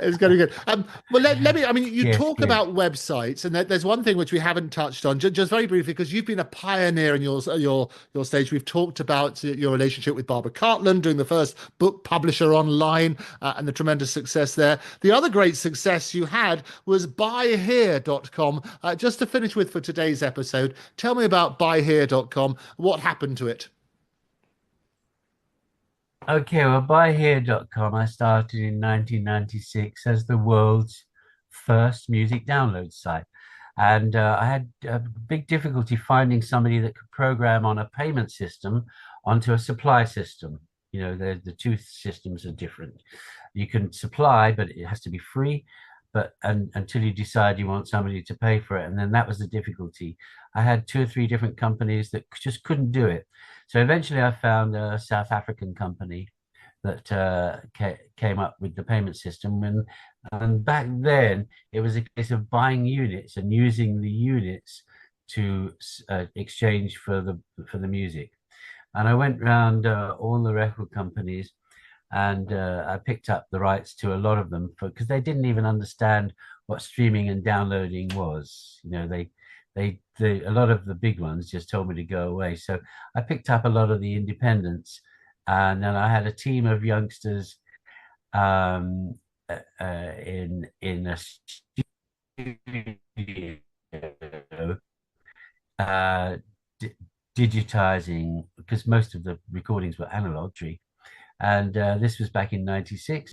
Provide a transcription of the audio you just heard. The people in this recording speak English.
It's going to be good. Well, let me. I mean, you Yes, talk good. about websites, and there's one thing which we haven't touched on, just very briefly, because you've been a pioneer in your stage. We've talked about your relationship with Barbara Cartland, doing the first book publisher online, and the tremendous success there. The other great success you had was buyhere.com. Just to finish with for today's episode, tell me about buyhere.com. What happened to it? Okay, well, buyhere.com I started in 1996 as the world's first music download site. And I had a big difficulty finding somebody that could program on a payment system onto a supply system. You know, the two systems are different. You can supply, but it has to be free. But until you decide you want somebody to pay for it, and then that was the difficulty. I had two or three different companies that just couldn't do it. So eventually, I found a South African company that came up with the payment system. And back then, it was a case of buying units and using the units to exchange for the music. And I went around all the record companies and I picked up the rights to a lot of them because they didn't even understand what streaming and downloading was. You know, a lot of the big ones just told me to go away. So I picked up a lot of the independents, and then I had a team of youngsters um, in a studio uh, di digitizing because most of the recordings were analog tree. And this was back in 96.